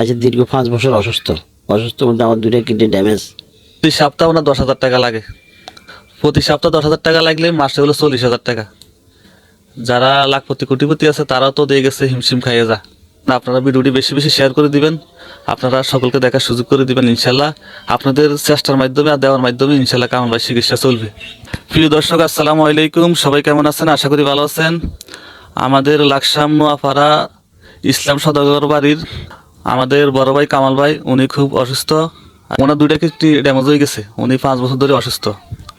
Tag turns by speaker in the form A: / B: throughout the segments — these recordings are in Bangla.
A: আচ্ছা, দীর্ঘ 5 বছর অসুস্থ। অসুস্থ বলতে আমার 2টা কিডনি ড্যামেজ।
B: প্রতি সপ্তাহে ওনার 10,000 টাকা লাগে। প্রতি সপ্তাহে 10,000 টাকা লাগলে মাসে হলো 40,000 টাকা। যারা লাখপতি কোটিপতি আছে তারাও তো দিয়ে গেছে হিমশিম খাইয়ে যা। না, আপনারা ভিডিওটি বেশি বেশি শেয়ার করে দিবেন, আপনারা সকলকে দেখার সুযোগ করে দিবেন। ইনশাল্লাহ আপনাদের চেষ্টার মাধ্যমে আর দেওয়ার মাধ্যমে ইনশাল্লাহ কামাল ভাই চিকিৎসা চলবে। প্রিয় দর্শক, আসসালামু আলাইকুম। সবাই কেমন আছেন? আশা করি ভালো আছেন। আমাদের লাকসাম নোয়াপাড়া ইসলাম সদাগর বাড়ির আমাদের বড় ভাই কামাল ভাই, উনি খুব অসুস্থ। ওনার 2টা কিডনি ড্যামেজ হয়ে গেছে। উনি 5 বছর ধরে অসুস্থ।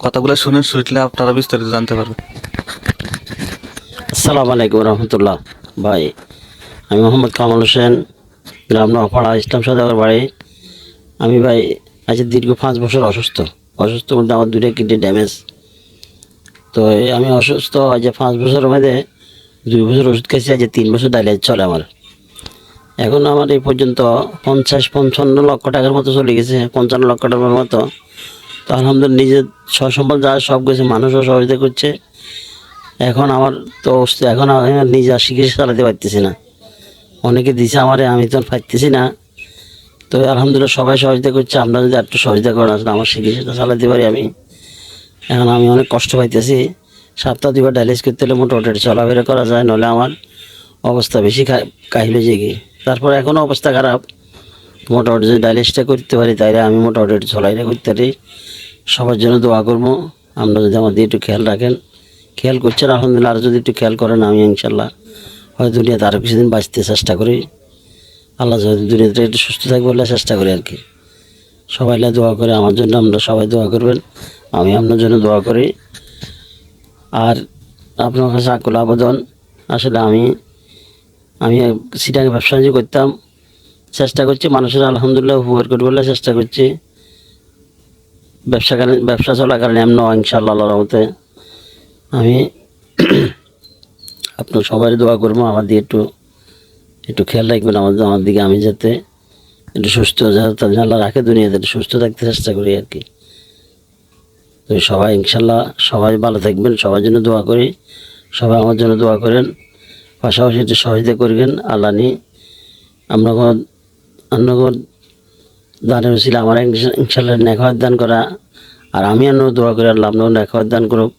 B: কথাগুলো শুনেন, শুনলে আপনারা বিস্তারিত জানতে পারবেন।
A: আসসালামু আলাইকুম রহমতুল্লাহ। ভাই, আমি মোহাম্মদ কামাল হোসেন, গ্রাম নোয়াপাড়া ইসলাম সদাগর বাড়ি। আমি ভাই আজকে দীর্ঘ 5 বছর অসুস্থ। অসুস্থ বলতে আমার 2টা কিডনি ড্যামেজ। তো আমি অসুস্থ আজ 5 বছরের মধ্যে 2 বছর ওষুধ খেয়েছি, আজ 3 বছর ডায়ালিসিস চলে আমার। এখন আমার এই পর্যন্ত 50-55 লক্ষ টাকার মতো চলে গেছে, 55 লক্ষ টাকার মতো। তো আলহামদুলিল্লাহ নিজের সসম্বল যা সব গেছে, মানুষও সহযোগিতা করছে। এখন আমার তো এখন আমি নিজে আর চিকিৎসা চালাতে পারতেছি না। অনেকে দিছে আমারে, আমি তো পারতেছি না। তো আলহামদুলিল্লাহ সবাই সহযোগিতা করছে। আপনারা যদি একটু সহযোগিতা করেন আসলে আমার চিকিৎসাটা চালাতে পারি আমি। এখন আমি অনেক কষ্ট পাইতেছি। সপ্তাহে 2বার ডায়ালিসিস করতে হলে মোটামুটি চলাফেরা করা যায়, নইলে আমার অবস্থা বেশি কাহিল জেগে। তারপর এখনও অবস্থা খারাপ। মোটামুটি যদি ডায়ালিসিসটা করতে পারি তাইলে আমি মোটামুটি চলাফেরা করতে পারি। সবার জন্য দোয়া করবো। আপনারা যদি আমার দিয়ে একটু খেয়াল রাখেন, খেয়াল করছেন আলহামদুলিল্লাহ। আর যদি একটু খেয়াল করেন, আমি ইনশাল্লাহ হয়তো দুনিয়াতে আরও কিছুদিন বাঁচতে চেষ্টা করি। আল্লাহ যদি দুনিয়াতে একটু সুস্থ থাকবে বলে চেষ্টা করি আর কি। সবাই দোয়া করে আমার জন্য, আমরা সবাই দোয়া করবেন। আমি আপনার জন্য দোয়া করি। আর আপনার কাছে আকুল আবেদন, আসলে আমি সিটাকে ব্যবসা বাণিজ্য করতাম, চেষ্টা করছি মানুষের আলহামদুলিল্লাহ উপকার করবে বলে চেষ্টা করছি। ব্যবসা চলাকালীন এমন ইনশাআল্লাহ আল্লাহর রহমতে আমি আপনার সবাই দোয়া করবো। আমার দিয়ে একটু খেয়াল রাখবেন আমার দিকে। আমি যাতে একটু সুস্থ, যাতে আল্লাহ রাখে দুনিয়াতে একটু সুস্থ থাকতে চেষ্টা করি আর কি। তো সবাই ইনশাল্লাহ সবাই ভালো থাকবেন, সবার জন্য দোয়া করি। সবাই আমার জন্য দোয়া করেন, পাশাপাশি একটু সহযোগিতা করবেন। আল্লাহ নিয়ে আমরা দানের ছিল আমার ইনশাল্লাহ নেখাওয়াত দান করা। আর আমি দোয়া করি আল্লাহ আপনার নেখাওয়াত দান করুক,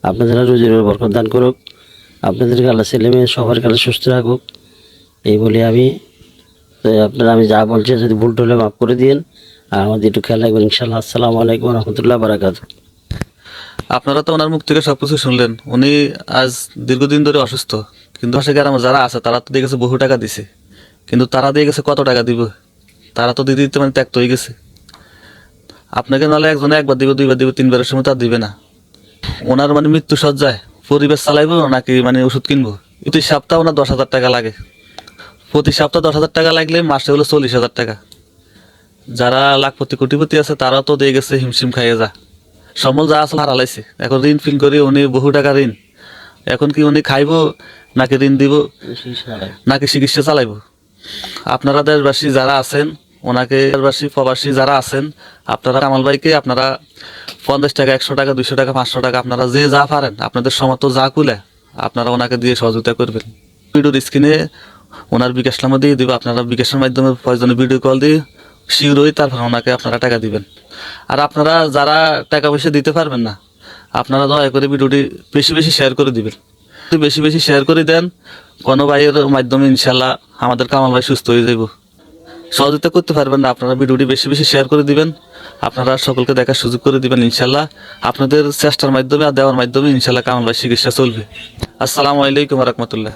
A: আপনাদের রুজির বরকত দান করুক, আপনাদেরকে আল্লাহ ছেলে মেয়ে সবার কাছে সুস্থ রাখুক। এই বলে আমি আমি যা বলছি যদি ভুল টুলে মাফ করে দিন। আর আমাদের একটু খেয়াল রাখবেন ইনশাল্লাহ। আসসালামু আলাইকুম রহমতুল্লাহ বারাকাতু।
B: আপনারা তো ওনার মুখ থেকে সবকিছু শুনলেন। উনি আজ দীর্ঘদিন ধরে অসুস্থ, কিন্তু পাশে গ্রামে যারা আছে তারা তো দিয়ে গেছে বহু টাকা দিছে, কিন্তু তারা দিয়ে গেছে কত টাকা দিব? তারা তো দিতে দিতে ত্যাক্ত হয়ে গেছে। আপনাকে নাহলে একজনে একবার দিব, 2বার দিব, 3বারের সময় তার দিবে না। ওনার মৃত্যু সজ্জায় পরিবেশ চালাইবো নাকি ওষুধ কিনবো? প্রতি সপ্তাহে ওনার 10,000 টাকা লাগে। প্রতি সপ্তাহে 10,000 টাকা লাগলে মাসে হলো 40,000 টাকা। যারা লাখপতি কোটিপতি আছে তারাও তো দিয়ে গেছে হিমশিম খাইয়ে যা। সম্বল যা আসলে হারালাইছে। এখন ঋণ ফিন করে উনি বহু টাকা ঋণ। এখন কি উনি খাইবো নাকি ঋণ দিব নাকি চিকিৎসা চালাইবো? আপনারা দেশবাসী যারা আছেন, ওনাকে দেশবাসী প্রবাসী যারা আছেন, আপনারা কামাল ভাইকে আপনারা 50 টাকা, 100 টাকা, 200 টাকা, 500 টাকা, আপনারা যে যা পারেন আপনাদের সমর্থ যা কুলে আপনারা ওনাকে দিয়ে সহযোগিতা করবেন। ভিডিওর স্ক্রিনে ওনার বিকাশ নাম্বার দিয়ে দিব। আপনারা বিকাশের মাধ্যমে প্রয়োজনে ভিডিও কল দিয়ে শীঘ্রই তারপর ওনাকে আপনারা টাকা দিবেন। আর আপনারা যারা টাকা পয়সা দিতে পারবেন না, আপনারা দয়া করে ভিডিওটি বেশি বেশি শেয়ার করে দিবেন। বেশি বেশি শেয়ার করে দেন, কোনো ভাইয়ের মাধ্যমে ইনশাল্লাহ আমাদের কামাল ভাই সুস্থ হয়ে যাব। সহযোগিতা করতে পারবেন না, আপনারা ভিডিওটি বেশি বেশি শেয়ার করে দিবেন, আপনারা সকলকে দেখার সুযোগ করে দিবেন। ইনশাল্লাহ আপনাদের চেষ্টার মাধ্যমে আর দেওয়ার মাধ্যমে ইনশাল্লাহ কামাল ভাই চিকিৎসা চলবে। আসসালামু আলাইকুম রহমতুল্লাহ।